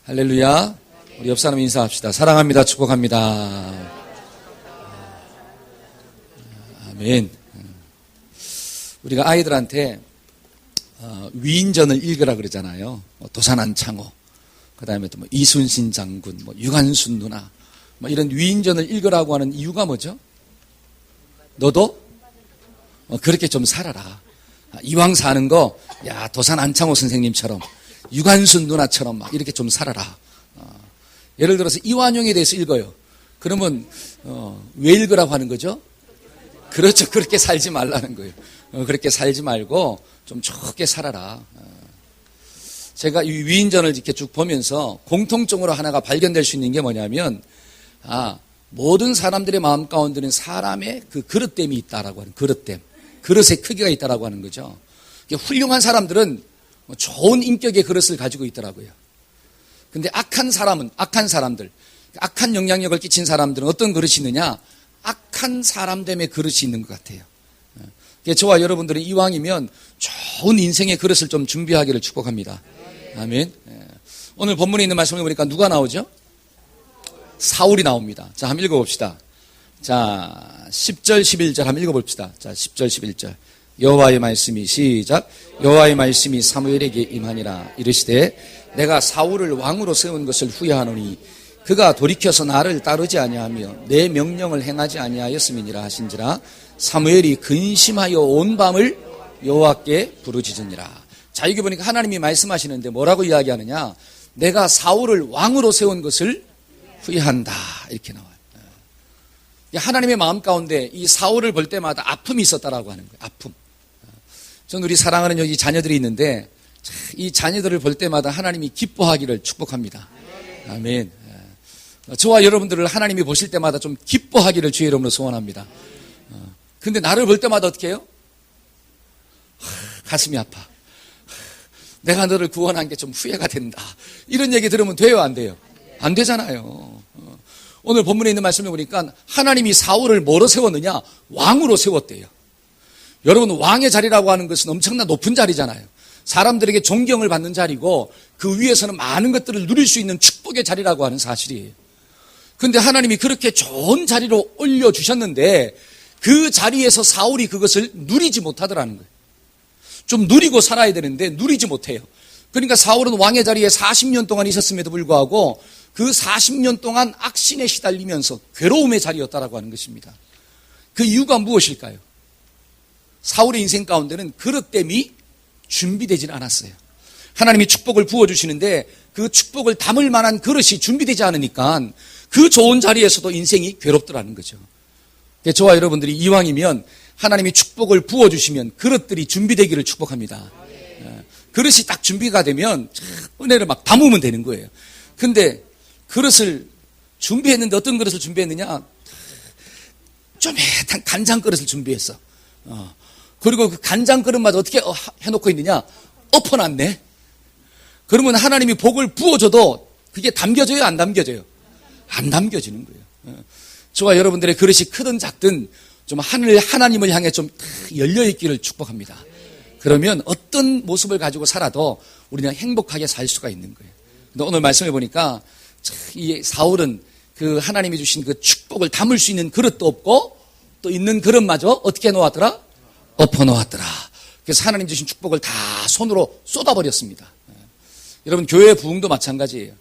할렐루야. 우리 옆 사람 인사합시다. 사랑합니다. 축복합니다. 아멘. 우리가 아이들한테 위인전을 읽으라 그러잖아요. 도산안창호, 그 다음에 또 이순신 장군, 유관순 누나, 이런 위인전을 읽으라고 하는 이유가 뭐죠? 너도 그렇게 좀 살아라. 이왕 사는 거, 야, 도산안창호 선생님처럼, 유관순 누나처럼 막 이렇게 좀 살아라. 예를 들어서 이완용에 대해서 읽어요. 그러면 왜 읽으라고 하는 거죠? 그렇죠. 그렇게 살지 말라는 거예요. 그렇게 살지 말고 좀 좋게 살아라. 제가 이 위인전을 이렇게 쭉 보면서 공통적으로 하나가 발견될 수 있는 게 뭐냐면, 모든 사람들의 마음 가운데는 사람의 그 그릇됨이 있다라고 하는 그릇됨, 그릇의 크기가 있다라고 하는 거죠. 훌륭한 사람들은 좋은 인격의 그릇을 가지고 있더라고요. 근데 악한 사람들, 악한 영향력을 끼친 사람들은 어떤 그릇이 있느냐? 악한 사람됨의 그릇이 있는 것 같아요. 저와 여러분들은 이왕이면 좋은 인생의 그릇을 좀 준비하기를 축복합니다. 아멘. 오늘 본문에 있는 말씀을 보니까 누가 나오죠? 사울이 나옵니다. 자, 한번 읽어봅시다. 자, 10절, 11절 한번 읽어봅시다. 자, 10절, 11절. 여호와의 말씀이 시작. 여호와의 말씀이 사무엘에게 임하니라. 이르시되 내가 사울을 왕으로 세운 것을 후회하노니 그가 돌이켜서 나를 따르지 아니하며 내 명령을 행하지 아니하였음이니라 하신지라. 사무엘이 근심하여 온 밤을 여호와께 부르짖으니라. 자, 여기 보니까 하나님이 말씀하시는데 뭐라고 이야기하느냐? 내가 사울을 왕으로 세운 것을 후회한다, 이렇게 나와요. 하나님의 마음 가운데 이 사울을 볼 때마다 아픔이 있었다라고 하는 거예요. 아픔. 전 우리 사랑하는 여기 자녀들이 있는데 이 자녀들을 볼 때마다 하나님이 기뻐하기를 축복합니다. 아멘. 저와 여러분들을 하나님이 보실 때마다 좀 기뻐하기를 주의 이름으로 소원합니다. 근데 나를 볼 때마다 어떻게 해요? 가슴이 아파. 내가 너를 구원한 게 좀 후회가 된다. 이런 얘기 들으면 돼요, 안 돼요? 안 되잖아요. 오늘 본문에 있는 말씀을 보니까 하나님이 사울을 뭐로 세웠느냐? 왕으로 세웠대요. 여러분, 왕의 자리라고 하는 것은 엄청나 높은 자리잖아요. 사람들에게 존경을 받는 자리고 그 위에서는 많은 것들을 누릴 수 있는 축복의 자리라고 하는 사실이에요. 그런데 하나님이 그렇게 좋은 자리로 올려주셨는데 그 자리에서 사울이 그것을 누리지 못하더라는 거예요. 좀 누리고 살아야 되는데 누리지 못해요. 그러니까 사울은 왕의 자리에 40년 동안 있었음에도 불구하고 그 40년 동안 악신에 시달리면서 괴로움의 자리였다라고 하는 것입니다. 그 이유가 무엇일까요? 사울의 인생 가운데는 그릇됨이 준비되지는 않았어요. 하나님이 축복을 부어주시는데 그 축복을 담을 만한 그릇이 준비되지 않으니까 그 좋은 자리에서도 인생이 괴롭더라는 거죠. 저와 여러분들이 이왕이면 하나님이 축복을 부어주시면 그릇들이 준비되기를 축복합니다. 그릇이 딱 준비가 되면 은혜를 막 담으면 되는 거예요. 근데 그릇을 준비했는데 어떤 그릇을 준비했느냐? 쪼매탄 간장 그릇을 준비했어. 그리고 그 간장 그릇마저 어떻게 해놓고 있느냐? 엎어놨네. 그러면 하나님이 복을 부어줘도 그게 담겨져요, 안 담겨져요? 안 담겨지는 거예요. 저와 여러분들의 그릇이 크든 작든 좀 하나님을 향해 좀 열려있기를 축복합니다. 그러면 어떤 모습을 가지고 살아도 우리는 행복하게 살 수가 있는 거예요. 근데 오늘 말씀해 보니까 이 사울은 그 하나님이 주신 그 축복을 담을 수 있는 그릇도 없고 또 있는 그릇마저 어떻게 놓았더라? 엎어 놓았더라. 그래서 하나님 주신 축복을 다 손으로 쏟아버렸습니다. 여러분, 교회 부흥도 마찬가지예요.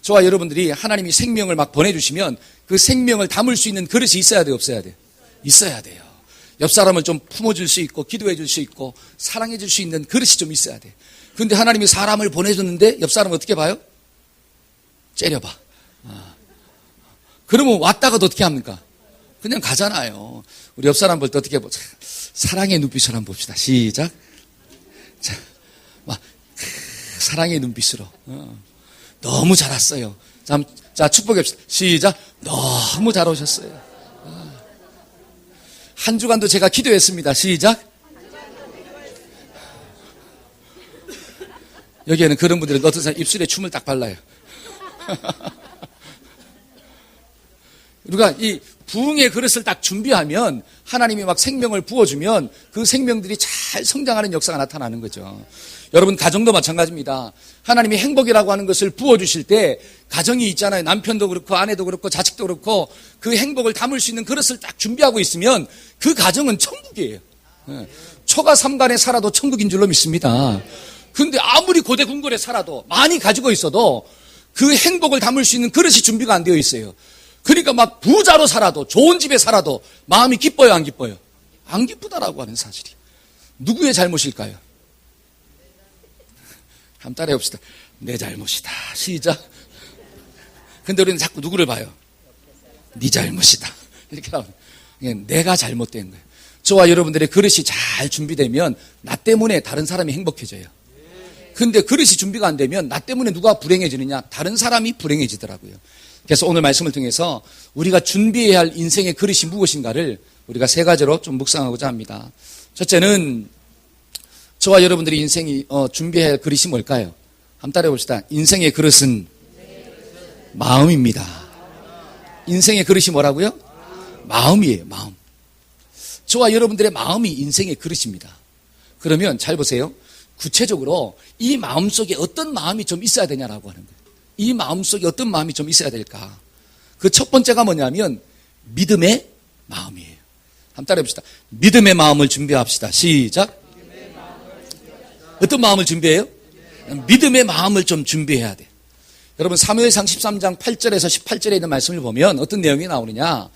저와 여러분들이 하나님이 생명을 막 보내주시면 그 생명을 담을 수 있는 그릇이 있어야 돼요, 없어야 돼요? 있어야 돼요. 옆 사람을 좀 품어줄 수 있고 기도해 줄 수 있고 사랑해 줄 수 있는 그릇이 좀 있어야 돼요. 그런데 하나님이 사람을 보내줬는데 옆 사람은 어떻게 봐요? 째려봐. 그러면 왔다가도 어떻게 합니까? 그냥 가잖아요. 우리 옆 사람 볼 때 어떻게 보자. 사랑의 눈빛으로 한번 봅시다. 시작. 자, 사랑의 눈빛으로. 너무 잘 왔어요. 자, 축복합시다. 시작. 너무 잘 오셨어요. 한 주간도 제가 기도했습니다. 시작. 여기에는 그런 분들은 어떤 사람 입술에 춤을 딱 발라요. 우리가 이 부흥의 그릇을 딱 준비하면 하나님이 막 생명을 부어주면 그 생명들이 잘 성장하는 역사가 나타나는 거죠. 여러분 가정도 마찬가지입니다. 하나님이 행복이라고 하는 것을 부어주실 때 가정이 있잖아요. 남편도 그렇고 아내도 그렇고 자식도 그렇고 그 행복을 담을 수 있는 그릇을 딱 준비하고 있으면 그 가정은 천국이에요. 초가 삼간에 살아도 천국인 줄로 믿습니다. 그런데 아무리 고대궁궐에 살아도 많이 가지고 있어도 그 행복을 담을 수 있는 그릇이 준비가 안 되어 있어요. 그러니까 막 부자로 살아도 좋은 집에 살아도 마음이 기뻐요, 안 기뻐요? 안 기쁘다라고 하는 사실이. 누구의 잘못일까요? 한번 따라해 봅시다. 내 잘못이다. 시작. 근데 우리는 자꾸 누구를 봐요? 네 잘못이다. 이렇게 나오는. 내가 잘못된 거예요. 저와 여러분들의 그릇이 잘 준비되면 나 때문에 다른 사람이 행복해져요. 근데 그릇이 준비가 안 되면 나 때문에 누가 불행해지느냐? 다른 사람이 불행해지더라고요. 그래서 오늘 말씀을 통해서 우리가 준비해야 할 인생의 그릇이 무엇인가를 우리가 세 가지로 좀 묵상하고자 합니다. 첫째는 저와 여러분들이 인생이 준비해야 할 그릇이 뭘까요? 한번 따라해 봅시다. 인생의 그릇은 마음입니다. 인생의 그릇이 뭐라고요? 마음이에요. 마음. 저와 여러분들의 마음이 인생의 그릇입니다. 그러면 잘 보세요. 구체적으로 이 마음속에 어떤 마음이 좀 있어야 되냐라고 하는 거예요. 이 마음속에 어떤 마음이 좀 있어야 될까? 그 첫 번째가 뭐냐면 믿음의 마음이에요. 한번 따라해 봅시다. 믿음의 마음을 준비합시다. 시작. 어떤 마음을 준비해요? 믿음의 마음을 좀 준비해야 돼. 여러분 사무엘상 13장 8절에서 18절에 있는 말씀을 보면 어떤 내용이 나오느냐?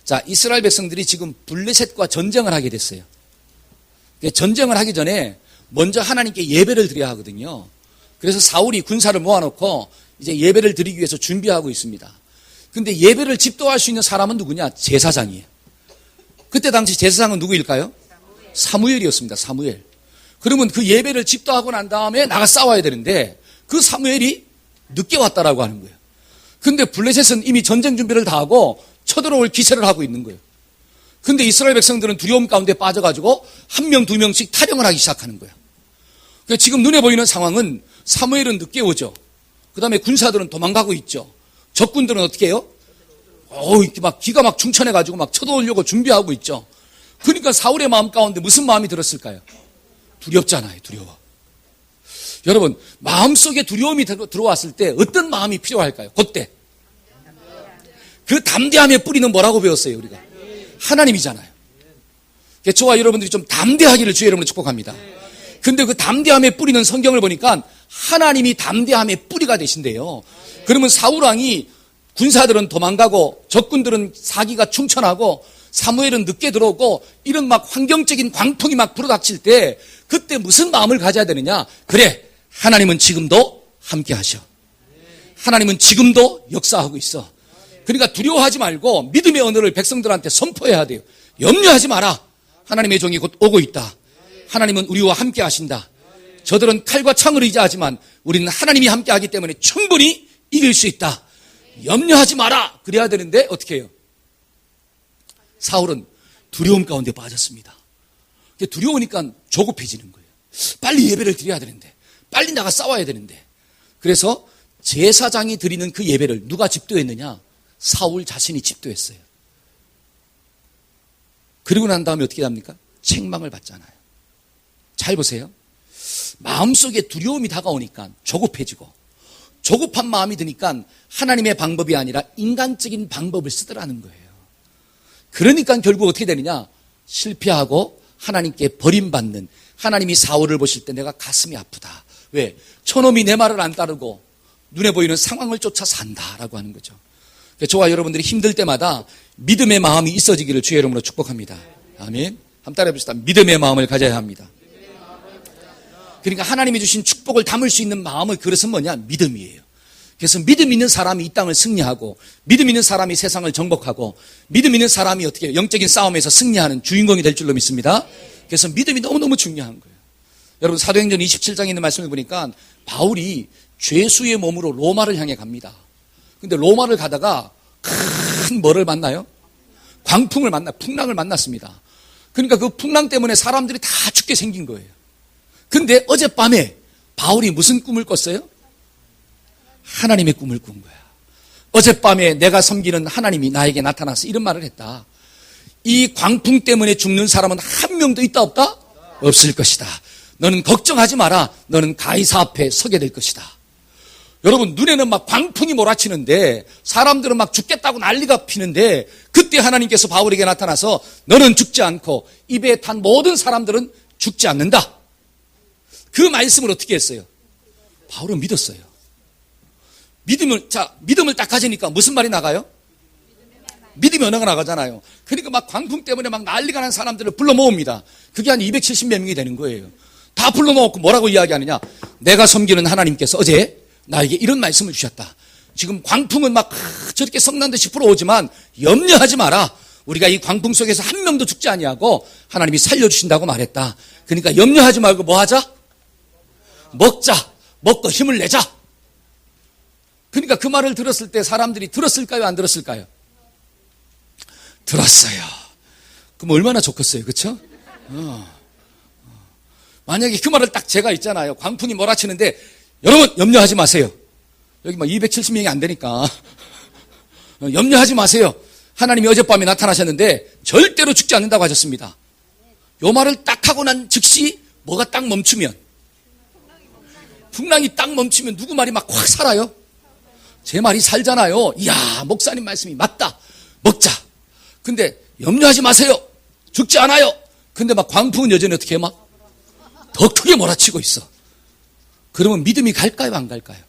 자, 이스라엘 백성들이 지금 블레셋과 전쟁을 하게 됐어요. 전쟁을 하기 전에 먼저 하나님께 예배를 드려야 하거든요. 그래서 사울이 군사를 모아놓고 이제 예배를 드리기 위해서 준비하고 있습니다. 근데 예배를 집도할 수 있는 사람은 누구냐? 제사장이에요. 그때 당시 제사장은 누구일까요? 사무엘이었습니다. 사무엘. 그러면 그 예배를 집도하고 난 다음에 나가 싸워야 되는데 그 사무엘이 늦게 왔다라고 하는 거예요. 근데 블레셋은 이미 전쟁 준비를 다 하고 쳐들어올 기세를 하고 있는 거예요. 근데 이스라엘 백성들은 두려움 가운데 빠져가지고 한 명, 두 명씩 탈영을 하기 시작하는 거예요. 그러니까 지금 눈에 보이는 상황은 사무엘은 늦게 오죠. 그 다음에 군사들은 도망가고 있죠. 적군들은 어떻게 해요? 이렇게 막 기가 막 충천해가지고 막 쳐들어오려고 준비하고 있죠. 그러니까 사울의 마음 가운데 무슨 마음이 들었을까요? 두렵잖아요. 두려워. 여러분 마음속에 두려움이 들어왔을 때 어떤 마음이 필요할까요? 그때 그 담대함의 뿌리는 뭐라고 배웠어요? 우리가 하나님이잖아요. 저와 여러분들이 좀 담대하기를 주의 이름으로 축복합니다. 근데 그 담대함의 뿌리는 성경을 보니까 하나님이 담대함의 뿌리가 되신대요. 그러면 사울왕이 군사들은 도망가고 적군들은 사기가 충천하고 사무엘은 늦게 들어오고 이런 막 환경적인 광풍이 막 불어닥칠 때 그때 무슨 마음을 가져야 되느냐? 그래, 하나님은 지금도 함께 하셔. 하나님은 지금도 역사하고 있어. 그러니까 두려워하지 말고 믿음의 언어를 백성들한테 선포해야 돼요. 염려하지 마라. 하나님의 종이 곧 오고 있다. 하나님은 우리와 함께 하신다. 저들은 칼과 창을 의지하지만 우리는 하나님이 함께 하기 때문에 충분히 이길 수 있다. 염려하지 마라. 그래야 되는데 어떻게 해요? 사울은 두려움 가운데 빠졌습니다. 두려우니까 조급해지는 거예요. 빨리 예배를 드려야 되는데, 빨리 나가 싸워야 되는데. 그래서 제사장이 드리는 그 예배를 누가 집도했느냐? 사울 자신이 집도했어요. 그리고 난 다음에 어떻게 합니까? 책망을 받잖아요. 잘 보세요. 마음속에 두려움이 다가오니까 조급해지고, 조급한 마음이 드니까 하나님의 방법이 아니라 인간적인 방법을 쓰더라는 거예요. 그러니까 결국 어떻게 되느냐? 실패하고 하나님께 버림받는, 하나님이 사울을 보실 때 내가 가슴이 아프다. 왜? 저놈이 내 말을 안 따르고 눈에 보이는 상황을 쫓아 산다라고 하는 거죠. 저와 여러분들이 힘들 때마다 믿음의 마음이 있어지기를 주의 이름으로 축복합니다. 아멘. 한번 따라해 봅시다. 믿음의 마음을 가져야 합니다. 그러니까 하나님이 주신 축복을 담을 수 있는 마음의 그릇은 뭐냐? 믿음이에요. 그래서 믿음 있는 사람이 이 땅을 승리하고, 믿음 있는 사람이 세상을 정복하고, 믿음 있는 사람이 어떻게 해요? 영적인 싸움에서 승리하는 주인공이 될 줄로 믿습니다. 그래서 믿음이 너무너무 중요한 거예요. 여러분 사도행전 27장에 있는 말씀을 보니까 바울이 죄수의 몸으로 로마를 향해 갑니다. 근데 로마를 가다가 큰 뭐를 만나요? 광풍을 풍랑을 만났습니다. 그러니까 그 풍랑 때문에 사람들이 다 죽게 생긴 거예요. 근데 어젯밤에 바울이 무슨 꿈을 꿨어요? 하나님의 꿈을 꾼 거야. 어젯밤에 내가 섬기는 하나님이 나에게 나타나서 이런 말을 했다. 이 광풍 때문에 죽는 사람은 한 명도 있다 없다? 없을 것이다. 너는 걱정하지 마라. 너는 가이사 앞에 서게 될 것이다. 여러분, 눈에는 막 광풍이 몰아치는데 사람들은 막 죽겠다고 난리가 피는데 그때 하나님께서 바울에게 나타나서 너는 죽지 않고 입에 탄 모든 사람들은 죽지 않는다. 그 말씀을 어떻게 했어요? 바울은 믿었어요. 믿음을 딱 가지니까 무슨 말이 나가요? 믿음의 언어가 나가잖아요. 그러니까 막 광풍 때문에 막 난리가 난 사람들을 불러 모읍니다. 그게 한 270몇 명이 되는 거예요. 다 불러 모았고 뭐라고 이야기하느냐? 내가 섬기는 하나님께서 어제 나에게 이런 말씀을 주셨다. 지금 광풍은 막 저렇게 성난듯이 불어오지만 염려하지 마라. 우리가 이 광풍 속에서 한 명도 죽지 아니하고 하나님이 살려주신다고 말했다. 그러니까 염려하지 말고 뭐 하자? 먹자. 먹고 힘을 내자. 그러니까 그 말을 들었을 때 사람들이 들었을까요? 안 들었을까요? 들었어요. 그럼 얼마나 좋겠어요. 그렇죠? 만약에 그 말을 딱 제가 있잖아요. 광풍이 몰아치는데 여러분 염려하지 마세요. 여기 막 270명이 안 되니까 염려하지 마세요. 하나님이 어젯밤에 나타나셨는데 절대로 죽지 않는다고 하셨습니다. 요 말을 딱 하고 난 즉시 뭐가 딱 멈추면, 풍랑이 딱 멈추면 누구 말이 막 확 살아요? 제 말이 살잖아요. 이야, 목사님 말씀이 맞다. 먹자. 근데 염려하지 마세요. 죽지 않아요. 근데 막 광풍은 여전히 어떻게 해? 막 더 크게 몰아치고 있어. 그러면 믿음이 갈까요? 안 갈까요?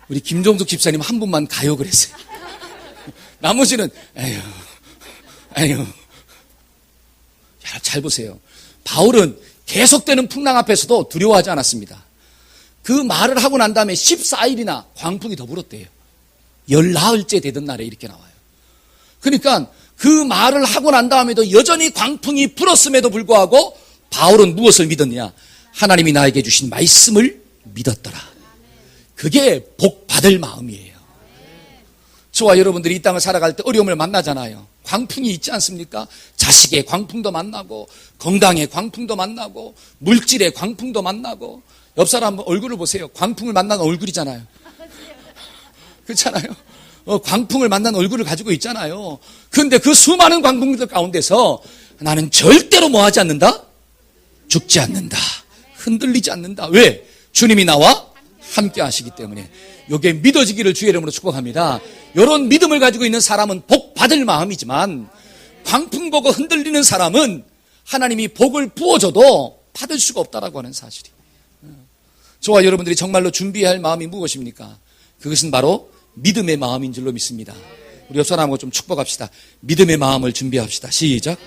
우리 김종숙 집사님 한 분만 가요 그랬어요. 나머지는 에휴. 잘 보세요. 바울은 계속되는 풍랑 앞에서도 두려워하지 않았습니다. 그 말을 하고 난 다음에 14일이나 광풍이 더 불었대요. 14일째 되던 날에 이렇게 나와요. 그러니까 그 말을 하고 난 다음에도 여전히 광풍이 불었음에도 불구하고 바울은 무엇을 믿었냐? 하나님이 나에게 주신 말씀을 믿었더라. 그게 복 받을 마음이에요. 저와 여러분들이 이 땅을 살아갈 때 어려움을 만나잖아요. 광풍이 있지 않습니까? 자식의 광풍도 만나고 건강의 광풍도 만나고 물질의 광풍도 만나고. 옆 사람 얼굴을 보세요. 광풍을 만난 얼굴이잖아요. 그렇잖아요. 광풍을 만난 얼굴을 가지고 있잖아요. 그런데 그 수많은 광풍들 가운데서 나는 절대로 뭐하지 않는다? 죽지 않는다. 흔들리지 않는다. 왜? 주님이 나와 함께 하시기 때문에. 이게 믿어지기를 주의 이름으로 축복합니다. 이런 믿음을 가지고 있는 사람은 복 받을 마음이지만 광풍 보고 흔들리는 사람은 하나님이 복을 부어줘도 받을 수가 없다라고 하는 사실이. 저와 여러분들이 정말로 준비해야 할 마음이 무엇입니까? 그것은 바로 믿음의 마음인 줄로 믿습니다. 우리 옆 사람하고 좀 축복합시다. 믿음의 마음을 준비합시다. 시작.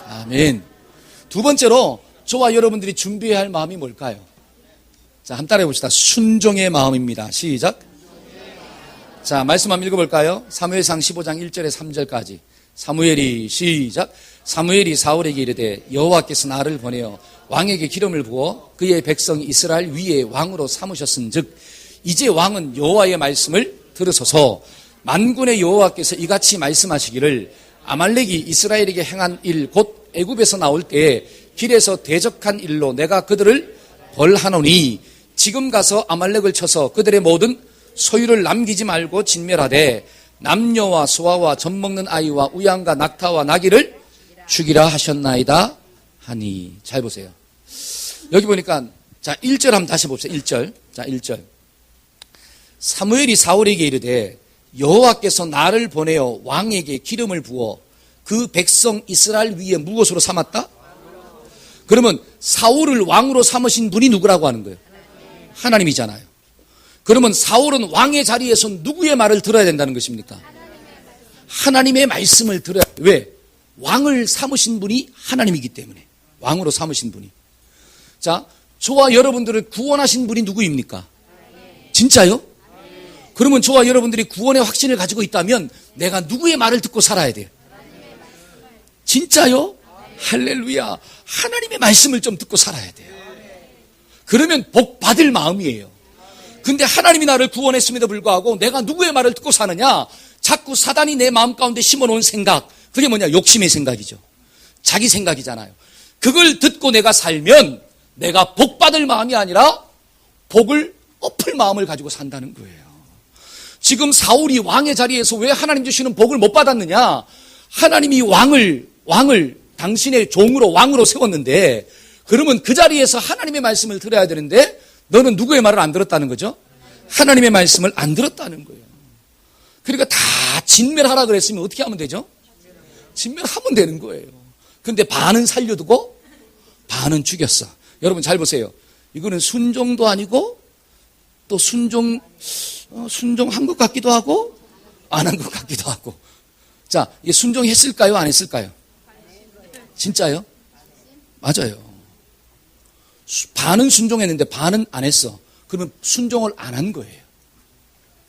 아멘. 두 번째로 저와 여러분들이 준비해야 할 마음이 뭘까요? 자, 한번 따라해 봅시다. 순종의 마음입니다. 시작. 자, 말씀 한번 읽어볼까요? 사무엘상 15장 1절에 3절까지. 사무엘이 시작. 사무엘이 사울에게 이르되 여호와께서 나를 보내어 왕에게 기름을 부어 그의 백성 이스라엘 위에 왕으로 삼으셨은즉 이제 왕은 여호와의 말씀을 들으소서. 만군의 여호와께서 이같이 말씀하시기를 아말렉이 이스라엘에게 행한 일 곧 애굽에서 나올 때에 길에서 대적한 일로 내가 그들을 벌하노니 지금 가서 아말렉을 쳐서 그들의 모든 소유를 남기지 말고 진멸하되 남녀와 소아와 젖먹는 아이와 우양과 낙타와 나귀를 죽이라 하셨나이다 하니. 잘 보세요. 여기 보니까 자 1절 한번 다시 봅시다. 1절. 자 1절. 사무엘이 사울에게 이르되 여호와께서 나를 보내어 왕에게 기름을 부어 그 백성 이스라엘 위에 무엇으로 삼았다? 그러면 사울을 왕으로 삼으신 분이 누구라고 하는 거예요? 하나님이잖아요. 그러면 사울은 왕의 자리에서 누구의 말을 들어야 된다는 것입니까? 하나님의 말씀을 들어야. 왜? 왕을 삼으신 분이 하나님이기 때문에. 왕으로 삼으신 분이. 자, 저와 여러분들을 구원하신 분이 누구입니까? 진짜요? 그러면 저와 여러분들이 구원의 확신을 가지고 있다면 내가 누구의 말을 듣고 살아야 돼요? 진짜요? 할렐루야. 하나님의 말씀을 좀 듣고 살아야 돼요. 그러면 복 받을 마음이에요. 근데 하나님이 나를 구원했음에도 불구하고 내가 누구의 말을 듣고 사느냐? 자꾸 사단이 내 마음 가운데 심어놓은 생각. 그게 뭐냐? 욕심의 생각이죠. 자기 생각이잖아요. 그걸 듣고 내가 살면 내가 복 받을 마음이 아니라 복을 엎을 마음을 가지고 산다는 거예요. 지금 사울이 왕의 자리에서 왜 하나님 주시는 복을 못 받았느냐? 하나님이 왕을 당신의 종으로 왕으로 세웠는데, 그러면 그 자리에서 하나님의 말씀을 들어야 되는데 너는 누구의 말을 안 들었다는 거죠? 하나님의 말씀을 안 들었다는 거예요. 그러니까 다 진멸하라 그랬으면 어떻게 하면 되죠? 진멸하면 되는 거예요. 근데 반은 살려두고 반은 죽였어. 여러분 잘 보세요. 이거는 순종도 아니고 또 순종한 것 같기도 하고 안 한 것 같기도 하고. 자, 이게 순종했을까요? 안 했을까요? 진짜요? 맞아요. 반은 순종했는데 반은 안 했어. 그러면 순종을 안 한 거예요.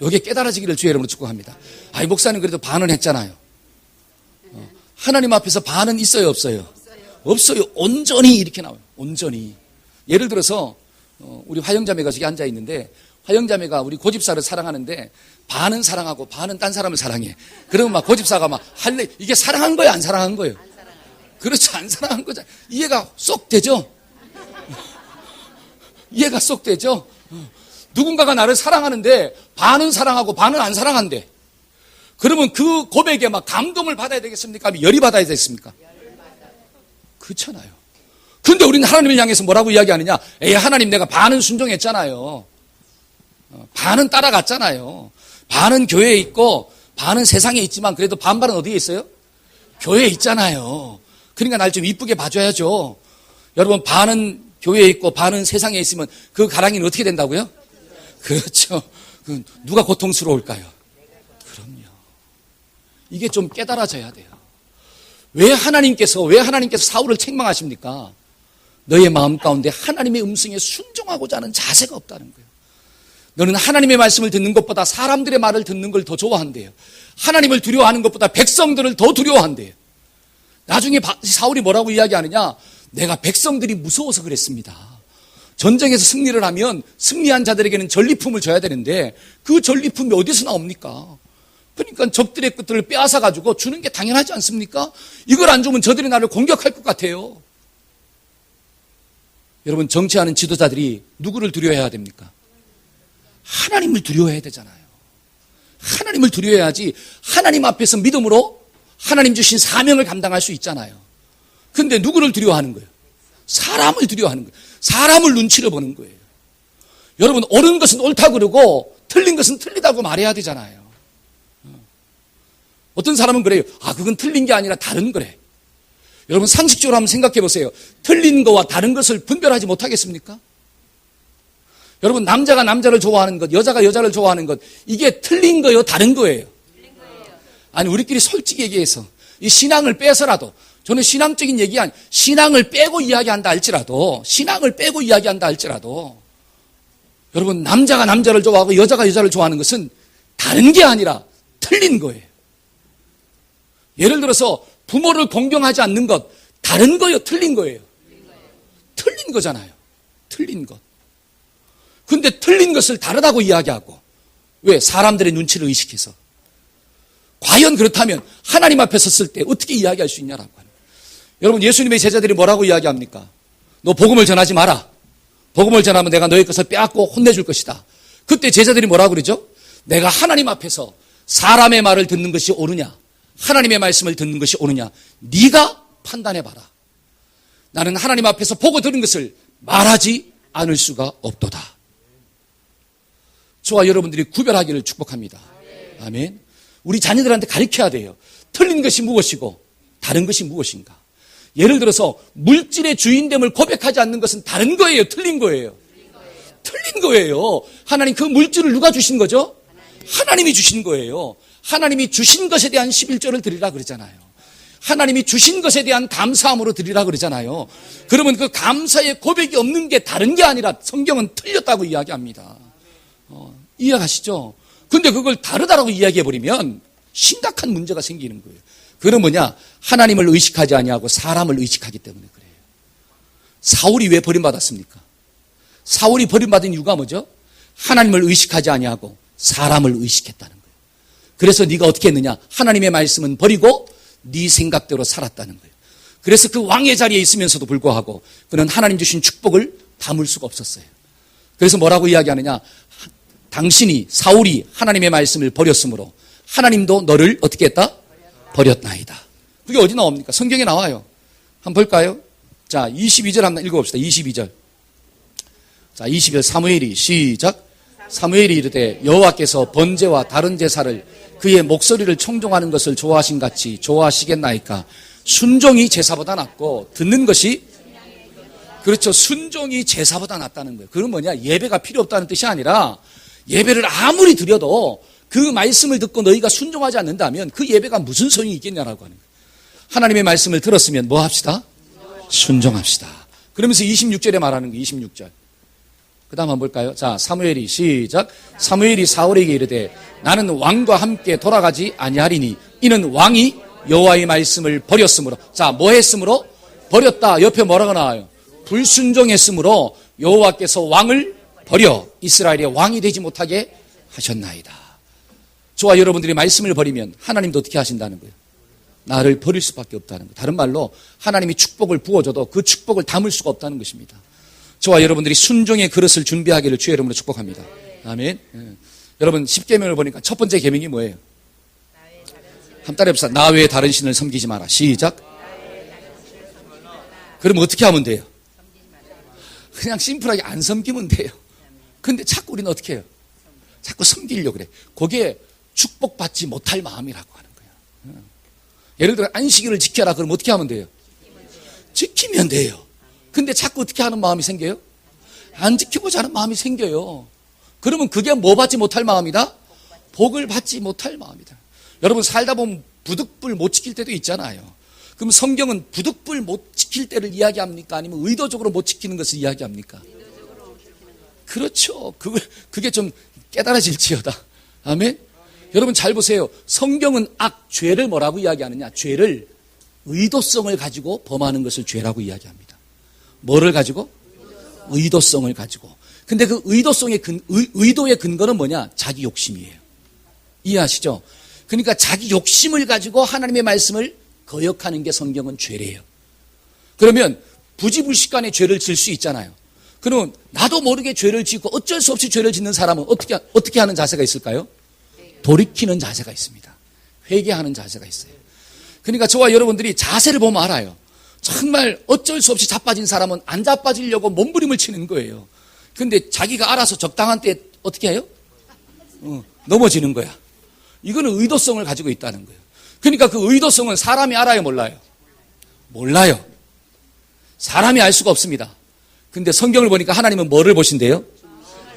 여기에 깨달아지기를 주의 이름으로 축복합니다. 아이, 목사님 그래도 반은 했잖아요. 하나님 앞에서 반은 있어요, 없어요? 없어요. 온전히 이렇게 나와요. 온전히. 예를 들어서 우리 화영자매가 저기 앉아 있는데, 화영자매가 우리 고집사를 사랑하는데 반은 사랑하고 반은 딴 사람을 사랑해. 그러면 막 고집사가 막 할래. 이게 사랑한 거예요, 안 사랑한 거예요? 그렇죠, 안 사랑한 거죠. 이해가 쏙 되죠? 이해가 쏙 되죠? 누군가가 나를 사랑하는데 반은 사랑하고 반은 안 사랑한대. 그러면 그 고백에 막 감동을 받아야 되겠습니까? 아니면 열이 받아야 되겠습니까? 그렇잖아요. 근데 우리는 하나님을 향해서 뭐라고 이야기하느냐? 에이, 하나님 내가 반은 순종했잖아요. 반은 따라갔잖아요. 반은 교회에 있고 반은 세상에 있지만 그래도 반반은 어디에 있어요? 교회에 있잖아요. 그러니까 날 좀 이쁘게 봐줘야죠. 여러분, 반은 교회에 있고 반은 세상에 있으면 그 가랑이는 어떻게 된다고요? 그렇죠. 누가 고통스러울까요? 그럼요. 이게 좀 깨달아져야 돼요. 왜 하나님께서 사울을 책망하십니까? 너의 마음 가운데 하나님의 음성에 순종하고자 하는 자세가 없다는 거예요. 너는 하나님의 말씀을 듣는 것보다 사람들의 말을 듣는 걸 더 좋아한대요. 하나님을 두려워하는 것보다 백성들을 더 두려워한대요. 나중에 사울이 뭐라고 이야기하느냐? 내가 백성들이 무서워서 그랬습니다. 전쟁에서 승리를 하면 승리한 자들에게는 전리품을 줘야 되는데 그 전리품이 어디서 나옵니까? 그러니까 적들의 것들을 빼앗아 가지고 주는 게 당연하지 않습니까? 이걸 안 주면 저들이 나를 공격할 것 같아요. 여러분, 정치하는 지도자들이 누구를 두려워해야 됩니까? 하나님을 두려워해야 되잖아요. 하나님을 두려워해야지 하나님 앞에서 믿음으로 하나님 주신 사명을 감당할 수 있잖아요. 근데 누구를 두려워하는 거예요? 사람을 두려워하는 거예요. 사람을 눈치를 보는 거예요. 여러분, 옳은 것은 옳다 그러고 틀린 것은 틀리다고 말해야 되잖아요. 어떤 사람은 그래요. 아, 그건 틀린 게 아니라 다른 거래. 여러분, 상식적으로 한번 생각해 보세요. 틀린 거와 다른 것을 분별하지 못하겠습니까? 여러분, 남자가 남자를 좋아하는 것, 여자가 여자를 좋아하는 것, 이게 틀린 거예요, 다른 거예요? 아니, 우리끼리 솔직히 얘기해서 이 신앙을 빼서라도, 저는 신앙적인 얘기 아니, 신앙을 빼고 이야기한다 할지라도, 여러분, 남자가 남자를 좋아하고 여자가 여자를 좋아하는 것은 다른 게 아니라 틀린 거예요. 예를 들어서 부모를 공경하지 않는 것, 다른 거예요, 틀린 거예요? 틀린 거잖아요. 틀린 것. 근데 틀린 것을 다르다고 이야기하고, 왜? 사람들의 눈치를 의식해서. 과연 그렇다면 하나님 앞에 섰을 때 어떻게 이야기할 수 있냐라고 하는 거예요. 여러분, 예수님의 제자들이 뭐라고 이야기합니까? 너 복음을 전하지 마라. 복음을 전하면 내가 너의 것을 빼앗고 혼내줄 것이다. 그때 제자들이 뭐라고 그러죠? 내가 하나님 앞에서 사람의 말을 듣는 것이 옳으냐, 하나님의 말씀을 듣는 것이 옳으냐, 네가 판단해봐라. 나는 하나님 앞에서 보고 들은 것을 말하지 않을 수가 없도다. 저와 여러분들이 구별하기를 축복합니다. 아멘. 우리 자녀들한테 가르쳐야 돼요. 틀린 것이 무엇이고 다른 것이 무엇인가. 예를 들어서 물질의 주인됨을 고백하지 않는 것은 다른 거예요, 틀린 거예요? 틀린 거예요. 하나님, 그 물질을 누가 주신 거죠? 하나님이 주신 거예요. 하나님이 주신 것에 대한 11조를 드리라 그러잖아요. 하나님이 주신 것에 대한 감사함으로 드리라 그러잖아요. 그러면 그 감사의 고백이 없는 게 다른 게 아니라 성경은 틀렸다고 이야기합니다. 이해가시죠? 근데 그걸 다르다라고 이야기해버리면 심각한 문제가 생기는 거예요. 그건 뭐냐? 하나님을 의식하지 아니하고 사람을 의식하기 때문에 그래요. 사울이 왜 버림받았습니까? 사울이 버림받은 이유가 뭐죠? 하나님을 의식하지 아니하고 사람을 의식했다는 거예요. 그래서 네가 어떻게 했느냐? 하나님의 말씀은 버리고 네 생각대로 살았다는 거예요. 그래서 그 왕의 자리에 있으면서도 불구하고 그는 하나님 주신 축복을 담을 수가 없었어요. 그래서 뭐라고 이야기하느냐? 당신이 사울이 하나님의 말씀을 버렸으므로 하나님도 너를 어떻게 했다? 버렸나이다. 그게 어디 나옵니까? 성경에 나와요. 한번 볼까요? 자, 22절 한번 읽어봅시다. 22절. 자, 20절 사무엘이 시작. 사무엘이 이르되 여호와께서 번제와 다른 제사를 그의 목소리를 청종하는 것을 좋아하신 같이 좋아하시겠나이까? 순종이 제사보다 낫고 듣는 것이, 그렇죠. 순종이 제사보다 낫다는 거예요. 그건 뭐냐? 예배가 필요 없다는 뜻이 아니라 예배를 아무리 드려도 그 말씀을 듣고 너희가 순종하지 않는다면 그 예배가 무슨 소용이 있겠냐라고 하는 거예요. 하나님의 말씀을 들었으면 뭐 합시다? 순종합시다. 그러면서 26절에 말하는 거예요. 26절. 그 다음 한번 볼까요? 자, 사무엘이 시작. 사무엘이 사울에게 이르되 나는 왕과 함께 돌아가지 아니하리니 이는 왕이 여호와의 말씀을 버렸으므로. 자, 뭐 했으므로? 버렸다. 옆에 뭐라고 나와요? 불순종했으므로 여호와께서 왕을 버려 이스라엘의 왕이 되지 못하게 하셨나이다. 저와 여러분들이 말씀을 버리면 하나님도 어떻게 하신다는 거예요? 나를 버릴 수밖에 없다는 거예요. 다른 말로 하나님이 축복을 부어줘도 그 축복을 담을 수가 없다는 것입니다. 저와 여러분들이 순종의 그릇을 준비하기를 주의 이름으로 축복합니다. 아멘. 여러분 10계명을 보니까 첫 번째 계명이 뭐예요? 한 따라 해봅시다. 나 외에 다른 신을 섬기지 마라. 시작. 그럼 어떻게 하면 돼요? 그냥 심플하게 안 섬기면 돼요. 근데 자꾸 우리는 어떻게 해요? 자꾸 섬기려고 그래. 그게 축복받지 못할 마음이라고 하는 거예요. 예를 들어 안식일을 지켜라. 그럼 어떻게 하면 돼요? 지키면 돼요. 근데 자꾸 어떻게 하는 마음이 생겨요? 안 지키고자 하는 마음이 생겨요. 그러면 그게 뭐 받지 못할 마음이다? 복을 받지 못할 마음이다. 여러분 살다 보면 부득불 못 지킬 때도 있잖아요. 그럼 성경은 부득불 못 지킬 때를 이야기합니까? 아니면 의도적으로 못 지키는 것을 이야기합니까? 그렇죠. 그게 좀 깨달아질지어다. 아멘? 여러분 잘 보세요. 성경은 죄를 뭐라고 이야기하느냐? 죄를 의도성을 가지고 범하는 것을 죄라고 이야기합니다. 뭐를 가지고? 의도성을 가지고. 근데 그 의도의 근거는 뭐냐? 자기 욕심이에요. 이해하시죠? 그러니까 자기 욕심을 가지고 하나님의 말씀을 거역하는 게 성경은 죄래요. 그러면 부지불식간에 죄를 질 수 있잖아요. 그러면 나도 모르게 죄를 짓고 어쩔 수 없이 죄를 짓는 사람은 어떻게 하는 자세가 있을까요? 돌이키는 자세가 있습니다. 회개하는 자세가 있어요. 그러니까 저와 여러분들이 자세를 보면 알아요. 정말 어쩔 수 없이 자빠진 사람은 안 자빠지려고 몸부림을 치는 거예요. 근데 자기가 알아서 적당한 때 어떻게 해요? 넘어지는 거야. 이거는 의도성을 가지고 있다는 거예요. 그러니까 그 의도성은 사람이 알아요, 몰라요? 몰라요. 사람이 알 수가 없습니다. 근데 성경을 보니까 하나님은 뭐를 보신대요?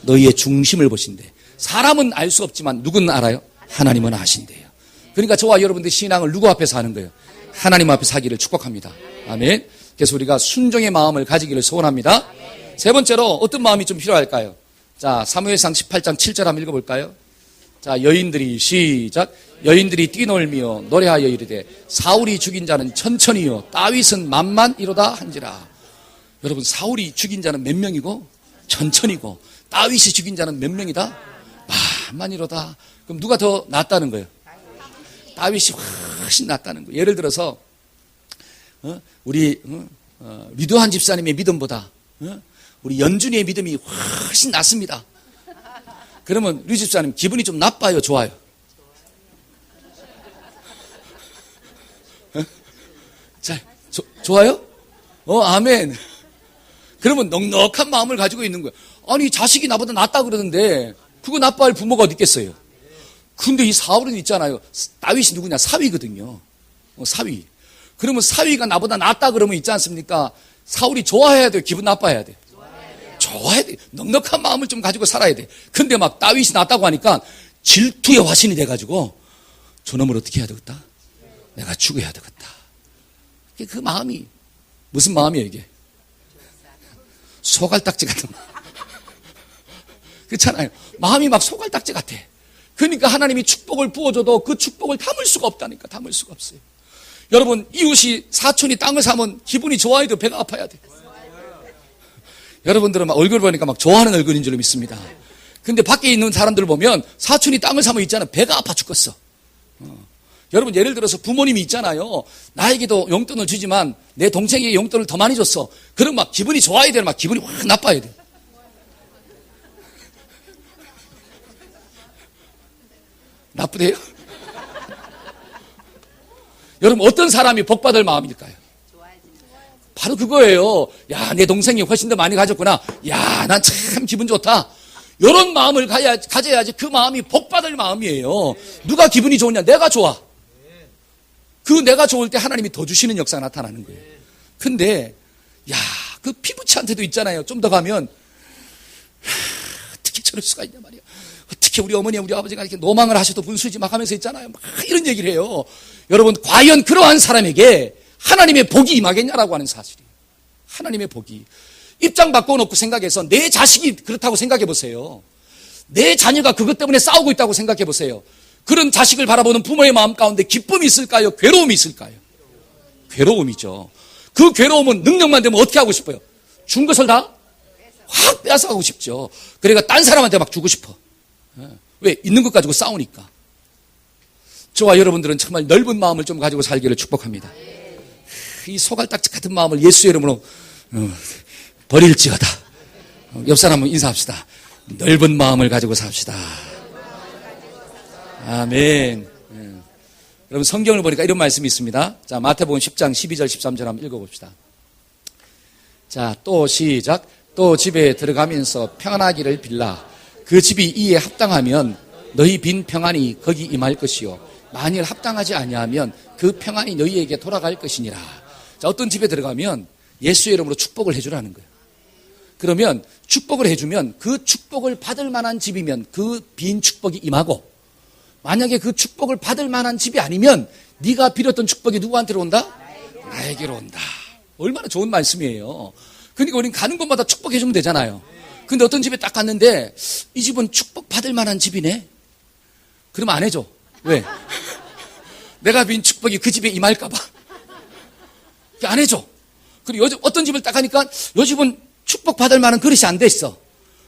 너희의 중심을 보신대. 사람은 알 수 없지만 누구는 알아요? 하나님은 아신대요. 그러니까 저와 여러분들 신앙을 누구 앞에서 하는 거예요? 하나님 앞에서 하기를 축복합니다. 아멘. 그래서 우리가 순종의 마음을 가지기를 소원합니다. 세 번째로 어떤 마음이 좀 필요할까요? 자, 사무엘상 18장 7절 한번 읽어볼까요? 자, 여인들이 시작. 여인들이 뛰놀며 노래하여 이르되 사울이 죽인 자는 천천히요 다윗은 만만이로다 한지라. 여러분 사울이 죽인 자는 몇 명이고 천천히고 다윗이 죽인 자는 몇 명이다? 만만이로다. 그럼 누가 더 낫다는 거예요? 다윗이 훨씬 낫다는 거예요. 예를 들어서 우리 리도한 집사님의 믿음보다 우리 연준이의 믿음이 훨씬 낫습니다. 그러면 류 집사님 기분이 좀 나빠요, 좋아요? 자, 좋아요? 아멘. 그러면 넉넉한 마음을 가지고 있는 거예요. 아니 자식이 나보다 낫다 그러는데 그거 나빠할 부모가 어디 있겠어요? 근데 이 사울은 있잖아요. 다윗이 누구냐? 사위거든요. 사위. 그러면 사위가 나보다 낫다 그러면 있지 않습니까? 사울이 좋아해야 돼요? 기분 나빠해야 돼요? 좋아해야 돼요. 넉넉한 마음을 좀 가지고 살아야 돼. 근데 막 다윗이 낫다고 하니까 질투의 화신이 돼가지고 저놈을 어떻게 해야 되겠다? 내가 죽여야 되겠다. 그 마음이 무슨 마음이에요 이게? 소갈딱지 같은 마음. 그렇잖아요. 마음이 막 소갈딱지 같아. 그러니까 하나님이 축복을 부어줘도 그 축복을 담을 수가 없다니까. 담을 수가 없어요. 여러분 이웃이 사촌이 땅을 사면 기분이 좋아야 돼요? 배가 아파야 돼요? 여러분들은 막 얼굴 보니까 막 좋아하는 얼굴인 줄 믿습니다. 근데 밖에 있는 사람들 보면 사촌이 땅을 사면 있잖아. 배가 아파 죽겠어. 여러분 예를 들어서 부모님이 있잖아요. 나에게도 용돈을 주지만 내 동생에게 용돈을 더 많이 줬어. 그럼 막 기분이 좋아야 돼요? 막 기분이 확 나빠야 돼요? 나쁘대요? 여러분 어떤 사람이 복받을 마음일까요? 바로 그거예요. 야, 내 동생이 훨씬 더 많이 가졌구나. 야, 난 참 기분 좋다. 이런 마음을 가져야지 그 마음이 복받을 마음이에요. 누가 기분이 좋으냐? 내가 좋아. 그 내가 좋을 때 하나님이 더 주시는 역사가 나타나는 거예요. 근데 야, 그 피부치한테도 있잖아요. 좀 더 가면 어떻게 저럴 수가 있냐 말이야. 어떻게 우리 어머니, 우리 아버지가 이렇게 노망을 하셔도 분수지 막 하면서 있잖아요. 막 이런 얘기를 해요. 여러분, 과연 그러한 사람에게 하나님의 복이 임하겠냐라고 하는 사실이에요. 하나님의 복이. 입장 바꿔놓고 생각해서 내 자식이 그렇다고 생각해 보세요. 내 자녀가 그것 때문에 싸우고 있다고 생각해 보세요. 그런 자식을 바라보는 부모의 마음 가운데 기쁨이 있을까요? 괴로움이 있을까요? 괴로움이죠. 그 괴로움은 능력만 되면 어떻게 하고 싶어요? 준 것을 다 확 빼앗아가고 싶죠. 그러니까 딴 사람한테 막 주고 싶어. 왜? 있는 것 가지고 싸우니까. 저와 여러분들은 정말 넓은 마음을 좀 가지고 살기를 축복합니다. 이 소갈딱지 같은 마음을 예수의 이름으로 버릴지어다. 옆 사람은 인사합시다. 넓은 마음을 가지고 삽시다. 아멘. 여러분 성경을 보니까 이런 말씀이 있습니다. 자, 마태복음 10장 12절 13절 한번 읽어봅시다. 자, 또 시작. 또 집에 들어가면서 평안하기를 빌라. 그 집이 이에 합당하면 너희 빈 평안이 거기 임할 것이요. 만일 합당하지 아니하면 그 평안이 너희에게 돌아갈 것이니라. 자, 어떤 집에 들어가면 예수의 이름으로 축복을 해주라는 거예요. 그러면 축복을 해주면 그 축복을 받을 만한 집이면 그 빈 축복이 임하고, 만약에 그 축복을 받을 만한 집이 아니면 네가 빌었던 축복이 누구한테로 온다? 나에게로 온다. 얼마나 좋은 말씀이에요. 그러니까 우리는 가는 곳마다 축복해주면 되잖아요. 근데 어떤 집에 딱 갔는데 이 집은 축복받을 만한 집이네? 그러면 안 해줘. 왜? 내가 빈 축복이 그 집에 임할까 봐. 안 해줘. 그리고 어떤 집을 딱 가니까 이 집은 축복받을 만한 그릇이 안 돼 있어.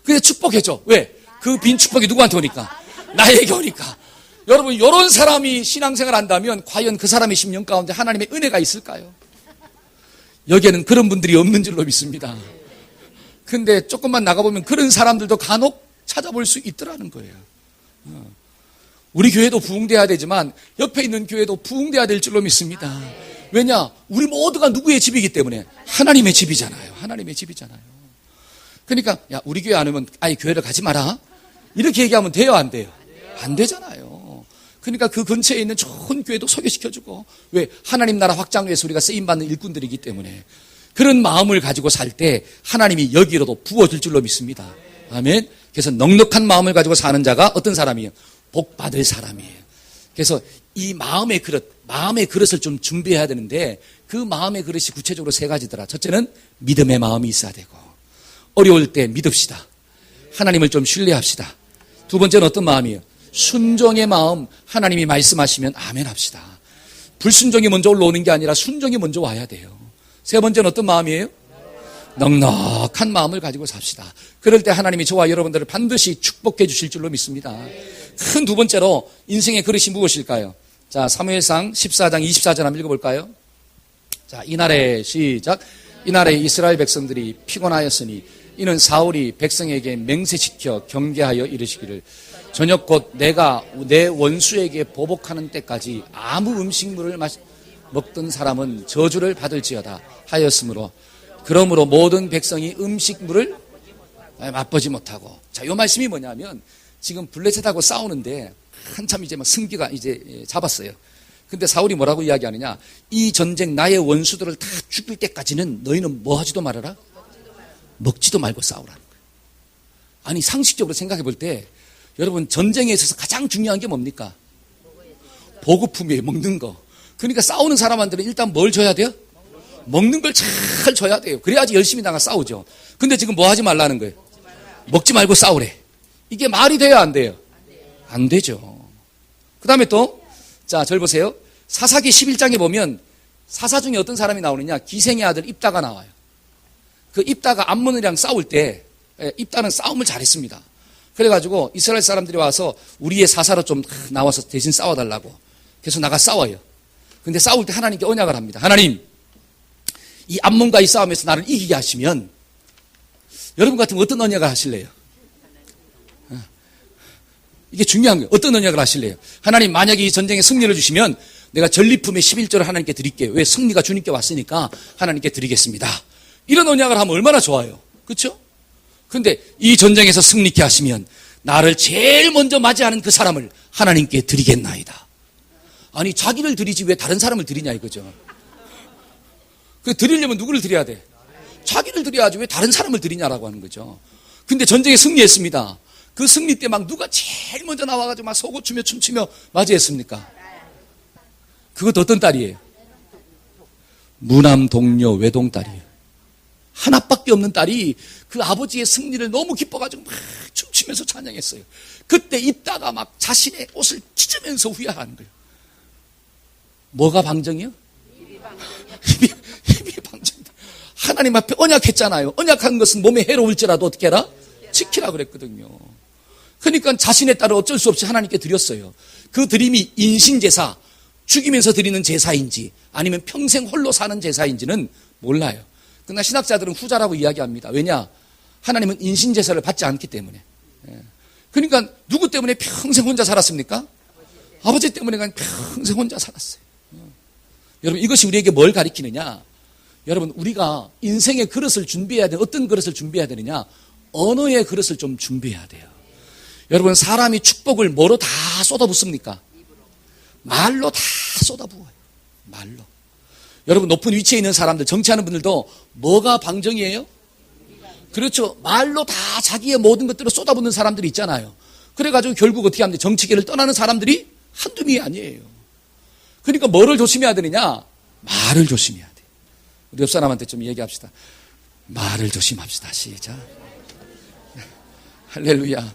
근데 축복해줘. 왜? 그 빈 축복이 누구한테 오니까? 나에게 오니까. 여러분, 이런 사람이 신앙생활 한다면 과연 그 사람의 심령 가운데 하나님의 은혜가 있을까요? 여기에는 그런 분들이 없는 줄로 믿습니다. 근데 조금만 나가보면 그런 사람들도 간혹 찾아볼 수 있더라는 거예요. 우리 교회도 부흥돼야 되지만 옆에 있는 교회도 부흥돼야 될 줄로 믿습니다. 왜냐? 우리 모두가 누구의 집이기 때문에 하나님의 집이잖아요. 하나님의 집이잖아요. 그러니까 야, 우리 교회 안 오면 아예 교회를 가지 마라. 이렇게 얘기하면 돼요, 안 돼요? 안 되잖아요. 그러니까 그 근처에 있는 좋은 교회도 소개시켜주고, 왜? 하나님 나라 확장을 위해서 우리가 쓰임받는 일꾼들이기 때문에 그런 마음을 가지고 살 때 하나님이 여기로도 부어줄 줄로 믿습니다. 아멘. 그래서 넉넉한 마음을 가지고 사는 자가 어떤 사람이에요? 복 받을 사람이에요. 그래서 이 마음의 그릇을 좀 준비해야 되는데 그 마음의 그릇이 구체적으로 세 가지더라. 첫째는 믿음의 마음이 있어야 되고, 어려울 때 믿읍시다. 하나님을 좀 신뢰합시다. 두 번째는 어떤 마음이에요? 순종의 마음. 하나님이 말씀하시면 아멘 합시다. 불순종이 먼저 올라오는 게 아니라 순종이 먼저 와야 돼요. 세 번째는 어떤 마음이에요? 넉넉한 마음을 가지고 삽시다. 그럴 때 하나님이 저와 여러분들을 반드시 축복해 주실 줄로 믿습니다. 큰 두 번째로 인생의 그릇이 무엇일까요? 자, 사무엘상 14장 24절 한번 읽어볼까요? 자, 이날에 시작. 이날에 이스라엘 백성들이 피곤하였으니 이는 사울이 백성에게 맹세시켜 경계하여 이르시기를 저녁 곧 내가 내 원수에게 보복하는 때까지 아무 음식물을 먹던 사람은 저주를 받을지어다 하였으므로, 그러므로 모든 백성이 음식물을 맛보지 못하고. 자, 이 말씀이 뭐냐면 지금 블레셋하고 싸우는데 한참 이제 막 승기가 이제 잡았어요. 근데 사울이 뭐라고 이야기하느냐? 이 전쟁 나의 원수들을 다 죽일 때까지는 너희는 뭐 하지도 말아라? 먹지도 말고 싸우라는 거예요. 아니, 상식적으로 생각해 볼 때 여러분, 전쟁에 있어서 가장 중요한 게 뭡니까? 보급품이에요. 먹는 거. 그러니까 싸우는 사람한테는 일단 뭘 줘야 돼요? 먹는 걸 잘 줘야 돼요. 그래야지 열심히 나가 싸우죠. 근데 지금 뭐 하지 말라는 거예요? 먹지 말고 싸우래. 이게 말이 돼요, 안 돼요? 안 되죠. 그 다음에 또, 자, 절 보세요. 사사기 11장에 보면 사사 중에 어떤 사람이 나오느냐? 기생의 아들 입다가 나와요. 그 입다가 암몬이랑 싸울 때 입다는 싸움을 잘했습니다. 그래가지고 이스라엘 사람들이 와서 우리의 사사로 좀 나와서 대신 싸워달라고. 그래서 나가 싸워요. 근데 싸울 때 하나님께 언약을 합니다. 하나님, 이 암몬과의 싸움에서 나를 이기게 하시면 여러분 같으면 어떤 언약을 하실래요? 이게 중요한 거예요. 어떤 언약을 하실래요? 하나님 만약에 이 전쟁에 승리를 주시면 내가 전리품의 11조를 하나님께 드릴게요. 왜? 승리가 주님께 왔으니까 하나님께 드리겠습니다. 이런 언약을 하면 얼마나 좋아요. 그렇죠? 근데 이 전쟁에서 승리케 하시면 나를 제일 먼저 맞이하는 그 사람을 하나님께 드리겠나이다. 아니 자기를 드리지 왜 다른 사람을 드리냐 이거죠. 그 드리려면 누구를 드려야 돼? 자기를 드려야지 왜 다른 사람을 드리냐라고 하는 거죠. 근데 전쟁에 승리했습니다. 그 승리 때 막 누가 제일 먼저 나와가지고 막 소고 추며 춤추며 맞이했습니까? 그것도 어떤 딸이에요? 무남 동료 외동딸이에요. 하나밖에 없는 딸이 그 아버지의 승리를 너무 기뻐가지고 막 춤추면서 찬양했어요. 그때 있다가 막 자신의 옷을 찢으면서 후회하는 거예요. 뭐가 방정이요? 힘이 방정이다. 하나님 앞에 언약했잖아요. 언약한 것은 몸에 해로울지라도 어떻게 해라? 지키라 그랬거든요. 그러니까 자신의 딸을 어쩔 수 없이 하나님께 드렸어요. 그 드림이 인신제사, 죽이면서 드리는 제사인지 아니면 평생 홀로 사는 제사인지는 몰라요. 그러나 신학자들은 후자라고 이야기합니다. 왜냐? 하나님은 인신제사를 받지 않기 때문에. 그러니까 누구 때문에 평생 혼자 살았습니까? 아버지 때문에 그냥 평생 혼자 살았어요. 여러분 이것이 우리에게 뭘 가리키느냐? 여러분 우리가 인생의 그릇을 준비해야 돼. 어떤 그릇을 준비해야 되느냐? 언어의 그릇을 좀 준비해야 돼요. 여러분 사람이 축복을 뭐로 다 쏟아붓습니까? 말로 다 쏟아부어요. 말로. 여러분 높은 위치에 있는 사람들, 정치하는 분들도 뭐가 방정이에요? 그렇죠. 말로 다 자기의 모든 것들을 쏟아붓는 사람들이 있잖아요. 그래가지고 결국 어떻게 합니까? 정치계를 떠나는 사람들이 한두 명이 아니에요. 그러니까 뭐를 조심해야 되느냐? 말을 조심해야 돼요. 우리 옆 사람한테 좀 얘기합시다. 말을 조심합시다. 시작. 할렐루야.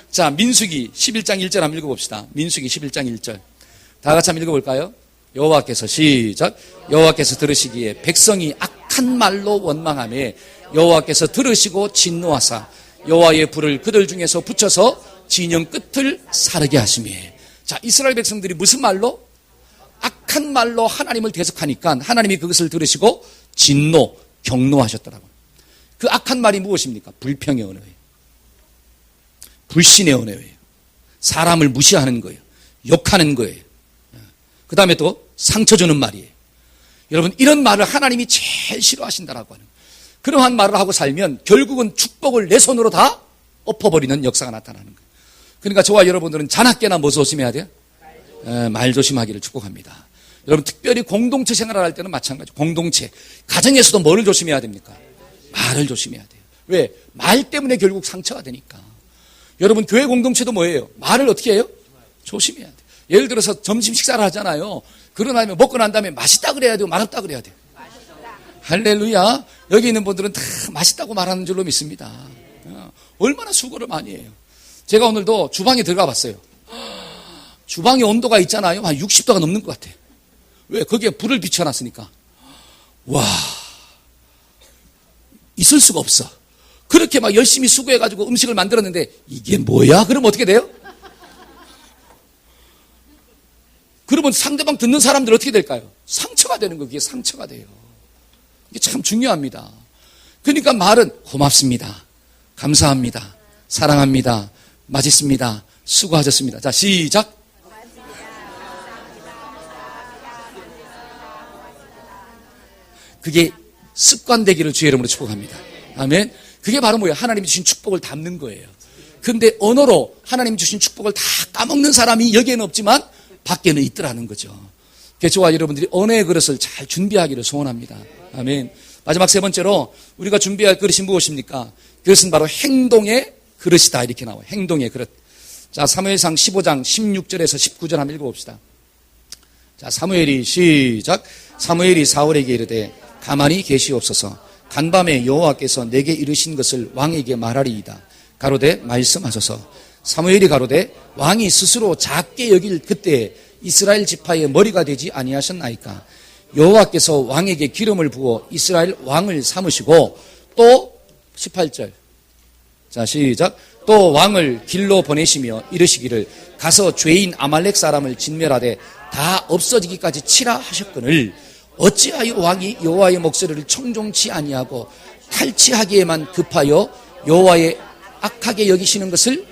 자, 민수기 11장 1절 한번 읽어봅시다. 민수기 11장 1절. 다 같이 한번 읽어볼까요? 여호와께서 시작. 여호와께서 들으시기에 백성이 악한 말로 원망하며 여호와께서 들으시고 진노하사 여호와의 불을 그들 중에서 붙여서 진영 끝을 사르게 하시며. 자, 이스라엘 백성들이 무슨 말로? 악한 말로 하나님을 대적하니까 하나님이 그것을 들으시고 진노, 경노하셨더라고요. 그 악한 말이 무엇입니까? 불평의 언어예요. 불신의 언어예요. 사람을 무시하는 거예요. 욕하는 거예요. 그 다음에 또 상처 주는 말이에요. 여러분 이런 말을 하나님이 제일 싫어하신다라고 하는 거예요. 그러한 말을 하고 살면 결국은 축복을 내 손으로 다 엎어버리는 역사가 나타나는 거예요. 그러니까 저와 여러분들은 자나깨나 뭐 조심해야 돼요? 말 조심하기를 축복합니다. 여러분 특별히 공동체 생활을 할 때는 마찬가지. 공동체, 가정에서도 뭐를 조심해야 됩니까? 말을 조심해야 돼요. 왜? 말 때문에 결국 상처가 되니까. 여러분 교회 공동체도 뭐예요? 말을 어떻게 해요? 조심해야 돼요. 예를 들어서 점심 식사를 하잖아요. 그러고 나면 먹고 난 다음에 맛있다 그래야 되고 맛없다 그래야 돼요. 할렐루야. 여기 있는 분들은 다 맛있다고 말하는 줄로 믿습니다. 얼마나 수고를 많이 해요. 제가 오늘도 주방에 들어가 봤어요. 주방의 온도가 있잖아요. 한 60도가 넘는 것 같아요. 왜? 거기에 불을 비춰놨으니까. 와, 있을 수가 없어. 그렇게 막 열심히 수고해가지고 음식을 만들었는데 이게 뭐야? 그럼 어떻게 돼요? 그러면 상대방 듣는 사람들 어떻게 될까요? 상처가 되는 거예요. 그게 상처가 돼요. 이게 참 중요합니다. 그러니까 말은 고맙습니다. 감사합니다. 사랑합니다. 맛있습니다. 수고하셨습니다. 자, 시작. 그게 습관되기를 주의 이름으로 축복합니다. 아멘. 그게 바로 뭐예요? 하나님이 주신 축복을 담는 거예요. 그런데 언어로 하나님이 주신 축복을 다 까먹는 사람이 여기에는 없지만 밖에는 있더라는 거죠. 그래서 저와 여러분들이 언어의 그릇을 잘 준비하기를 소원합니다. 아멘. 마지막 세 번째로 우리가 준비할 그릇이 무엇입니까? 그것은 바로 행동의 그릇이다. 이렇게 나와요. 행동의 그릇. 자, 사무엘상 15장 16절에서 19절 한번 읽어봅시다. 자, 사무엘이 시작. 사무엘이 사울에게 이르되 가만히 계시옵소서. 간밤에 여호와께서 내게 이르신 것을 왕에게 말하리이다. 가로되 말씀하소서. 사무엘이 가로되 왕이 스스로 작게 여길 그때에 이스라엘 지파의 머리가 되지 아니하셨나이까. 여호와께서 왕에게 기름을 부어 이스라엘 왕을 삼으시고 또 18절. 자, 시작. 또 왕을 길로 보내시며 이르시기를 가서 죄인 아말렉 사람을 진멸하되 다 없어지기까지 치라 하셨거늘 어찌하여 왕이 여호와의 목소리를 청종치 아니하고 탈취하기에만 급하여 여호와의 악하게 여기시는 것을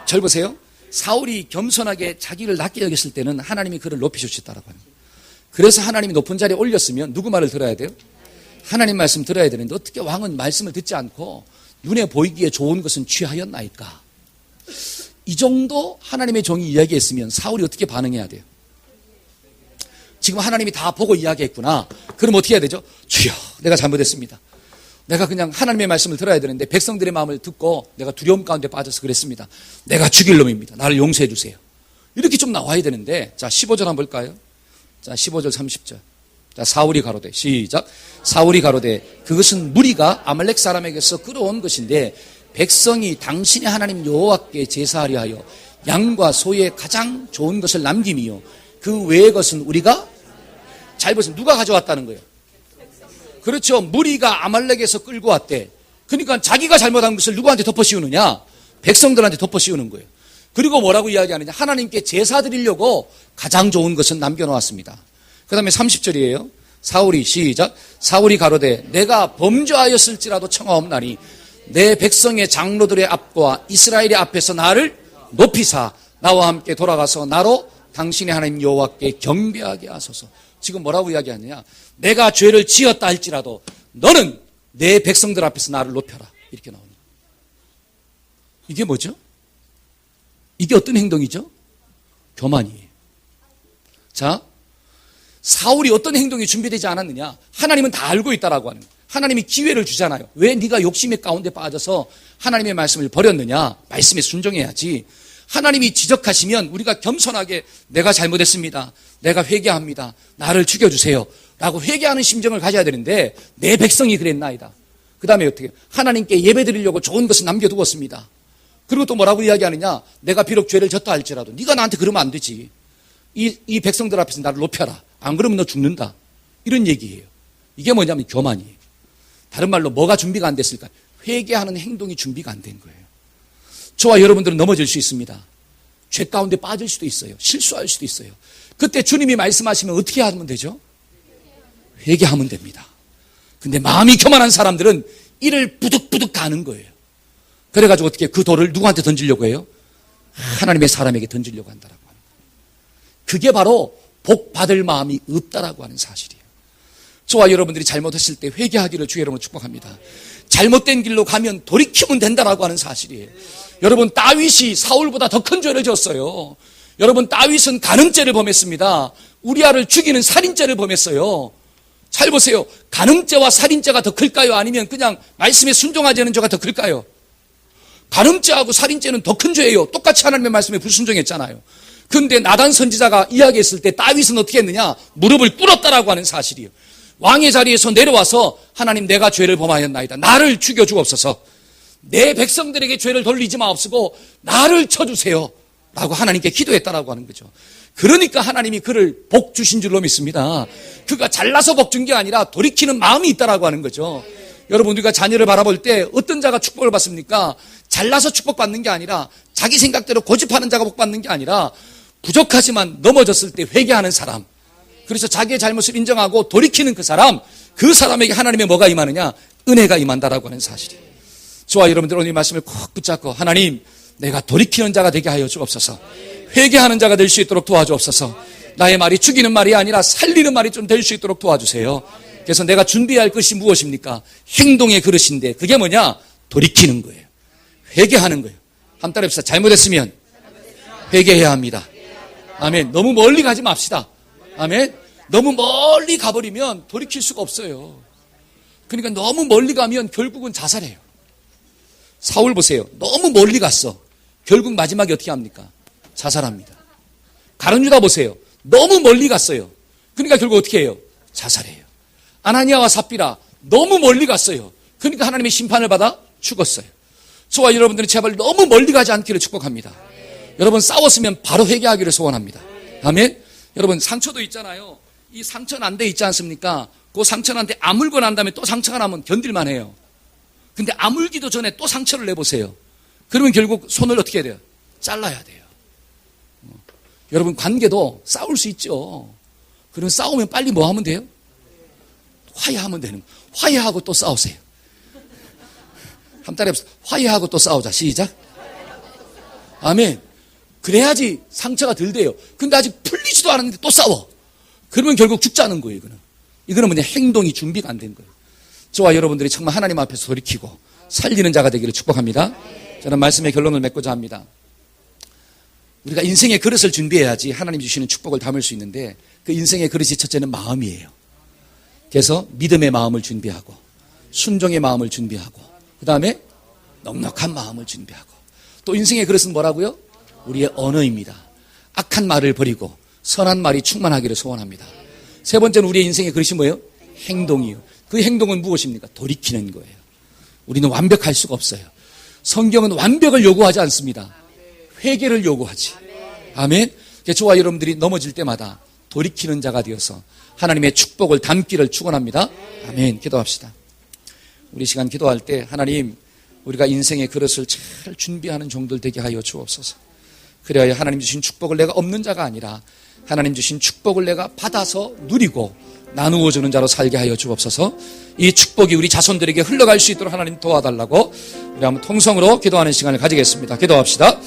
잘 보세요. 사울이 겸손하게 자기를 낮게 여겼을 때는 하나님이 그를 높이주셨다라고 합니다. 그래서 하나님이 높은 자리에 올렸으면 누구 말을 들어야 돼요? 하나님 말씀 들어야 되는데 어떻게 왕은 말씀을 듣지 않고 눈에 보이기에 좋은 것은 취하였나이까? 이 정도 하나님의 종이 이야기했으면 사울이 어떻게 반응해야 돼요? 지금 하나님이 다 보고 이야기했구나. 그럼 어떻게 해야 되죠? 주여, 내가 잘못했습니다. 내가 그냥 하나님의 말씀을 들어야 되는데 백성들의 마음을 듣고 내가 두려움 가운데 빠져서 그랬습니다. 내가 죽일 놈입니다. 나를 용서해 주세요. 이렇게 좀 나와야 되는데, 자, 15절 한번 볼까요? 자, 15절, 30절. 자, 사울이 가로되, 시작. 사울이 가로되, 그것은 무리가 아말렉 사람에게서 끌어온 것인데 백성이 당신의 하나님 여호와께 제사하려 하여 양과 소의 가장 좋은 것을 남김이요 그 외의 것은 우리가 잘 보세요. 누가 가져왔다는 거예요? 그렇죠. 무리가 아말렉에서 끌고 왔대. 그러니까 자기가 잘못한 것을 누구한테 덮어 씌우느냐? 백성들한테 덮어 씌우는 거예요. 그리고 뭐라고 이야기하느냐? 하나님께 제사 드리려고 가장 좋은 것은 남겨놓았습니다. 그 다음에 30절이에요. 사울이 시작. 사울이 가로되 내가 범죄하였을지라도 청하옵나니 내 백성의 장로들의 앞과 이스라엘의 앞에서 나를 높이사 나와 함께 돌아가서 나로 당신의 하나님 여호와께 경배하게 하소서. 지금 뭐라고 이야기하느냐? 내가 죄를 지었다 할지라도 너는 내 백성들 앞에서 나를 높여라. 이렇게 나오는 거예요. 이게 뭐죠? 이게 어떤 행동이죠? 교만이에요. 자, 사울이 어떤 행동이 준비되지 않았느냐? 하나님은 다 알고 있다라고 하는 거예요. 하나님이 기회를 주잖아요. 왜 네가 욕심의 가운데 빠져서 하나님의 말씀을 버렸느냐? 말씀에 순종해야지. 하나님이 지적하시면 우리가 겸손하게 내가 잘못했습니다. 내가 회개합니다. 나를 죽여주세요. 라고 회개하는 심정을 가져야 되는데 내 백성이 그랬나이다. 그 다음에 어떻게? 하나님께 예배 드리려고 좋은 것을 남겨두었습니다. 그리고 또 뭐라고 이야기하느냐? 내가 비록 죄를 졌다 할지라도 네가 나한테 그러면 안 되지. 이 백성들 앞에서 나를 높여라. 안 그러면 너 죽는다. 이런 얘기예요. 이게 뭐냐면 교만이에요. 다른 말로 뭐가 준비가 안 됐을까? 회개하는 행동이 준비가 안 된 거예요. 저와 여러분들은 넘어질 수 있습니다. 죄 가운데 빠질 수도 있어요. 실수할 수도 있어요. 그때 주님이 말씀하시면 어떻게 하면 되죠? 회개하면 됩니다. 근데 마음이 교만한 사람들은 이를 부득부득 가는 거예요. 그래가지고 어떻게 그 돌을 누구한테 던지려고 해요? 하나님의 사람에게 던지려고 한다라고 하는 거예요. 그게 바로 복 받을 마음이 없다라고 하는 사실이에요. 저와 여러분들이 잘못했을 때 회개하기를 주의 이름으로 축복합니다. 잘못된 길로 가면 돌이키면 된다라고 하는 사실이에요. 여러분, 다윗이 사울보다 더 큰 죄를 졌어요. 여러분, 다윗은 간음죄를 범했습니다. 우리아를 죽이는 살인죄를 범했어요. 잘 보세요. 간음죄와 살인죄가 더 클까요? 아니면 그냥 말씀에 순종하지 않은 죄가 더 클까요? 간음죄하고 살인죄는 더 큰 죄예요. 똑같이 하나님의 말씀에 불순종했잖아요. 그런데 나단 선지자가 이야기했을 때 다윗은 어떻게 했느냐? 무릎을 꿇었다라고 하는 사실이에요. 왕의 자리에서 내려와서 하나님, 내가 죄를 범하였나이다. 나를 죽여 주옵소서. 내 백성들에게 죄를 돌리지 마옵시고 나를 쳐주세요. 라고 하나님께 기도했다라고 하는 거죠. 그러니까 하나님이 그를 복 주신 줄로 믿습니다. 그가 잘나서 복 준 게 아니라 돌이키는 마음이 있다라고 하는 거죠. 여러분, 우리가 자녀를 바라볼 때 어떤 자가 축복을 받습니까? 잘나서 축복받는 게 아니라 자기 생각대로 고집하는 자가 복 받는 게 아니라 부족하지만 넘어졌을 때 회개하는 사람, 그래서 자기의 잘못을 인정하고 돌이키는 그 사람에게 하나님의 뭐가 임하느냐? 은혜가 임한다라고 하는 사실이에요. 저와 여러분들 오늘 이 말씀을 꼭 붙잡고 하나님, 내가 돌이키는 자가 되게 하여 주옵소서. 회개하는 자가 될 수 있도록 도와주옵소서. 나의 말이 죽이는 말이 아니라 살리는 말이 좀 될 수 있도록 도와주세요. 그래서 내가 준비해야 할 것이 무엇입니까? 행동의 그릇인데 그게 뭐냐? 돌이키는 거예요. 회개하는 거예요. 한 따라 해봅시다. 잘못했으면 회개해야 합니다. 아멘. 너무 멀리 가지 맙시다. 아멘. 너무 멀리 가버리면 돌이킬 수가 없어요. 그러니까 너무 멀리 가면 결국은 자살해요. 사울 보세요. 너무 멀리 갔어. 결국 마지막에 어떻게 합니까? 자살합니다. 가룟 유다 보세요. 너무 멀리 갔어요. 그러니까 결국 어떻게 해요? 자살해요. 아나니아와 삽비라 너무 멀리 갔어요. 그러니까 하나님의 심판을 받아 죽었어요. 저와 여러분들은 제발 너무 멀리 가지 않기를 축복합니다. 여러분, 싸웠으면 바로 회개하기를 소원합니다. 아멘. 여러분, 상처도 있잖아요. 이 상처 난 데 있지 않습니까? 그 상처 난 데 아물고 난 다음에 또 상처가 나면 견딜만 해요. 근데 아물기도 전에 또 상처를 내보세요. 그러면 결국 손을 어떻게 해야 돼요? 잘라야 돼요. 여러분, 관계도 싸울 수 있죠. 그러면 싸우면 빨리 뭐 하면 돼요? 화해하면 되는 거예요. 화해하고 또 싸우세요. 한 달에 화해하고 또 싸우자. 시작. 아멘. 그래야지 상처가 덜 돼요. 근데 아직 풀리지도 않았는데 또 싸워. 그러면 결국 죽자는 거예요, 이거는. 이거는 뭐냐, 행동이 준비가 안 된 거예요. 저와 여러분들이 정말 하나님 앞에서 돌이키고 살리는 자가 되기를 축복합니다. 저는 말씀의 결론을 맺고자 합니다. 우리가 인생의 그릇을 준비해야지 하나님 주시는 축복을 담을 수 있는데, 그 인생의 그릇이 첫째는 마음이에요. 그래서 믿음의 마음을 준비하고, 순종의 마음을 준비하고, 그 다음에 넉넉한 마음을 준비하고, 또 인생의 그릇은 뭐라고요? 우리의 언어입니다. 악한 말을 버리고 선한 말이 충만하기를 소원합니다. 세 번째는 우리의 인생의 그릇이 뭐예요? 행동이요. 그 행동은 무엇입니까? 돌이키는 거예요. 우리는 완벽할 수가 없어요. 성경은 완벽을 요구하지 않습니다. 회개를 요구하지. 아멘. 저와 여러분들이 넘어질 때마다 돌이키는 자가 되어서 하나님의 축복을 담기를 축원합니다. 아멘. 기도합시다. 우리 시간 기도할 때 하나님, 우리가 인생의 그릇을 잘 준비하는 종들 되게 하여 주옵소서. 그래야 하나님 주신 축복을 내가 없는 자가 아니라 하나님 주신 축복을 내가 받아서 누리고 나누어 주는 자로 살게 하여 주옵소서. 이 축복이 우리 자손들에게 흘러갈 수 있도록 하나님 도와달라고 우리 한번 통성으로 기도하는 시간을 가지겠습니다. 기도합시다.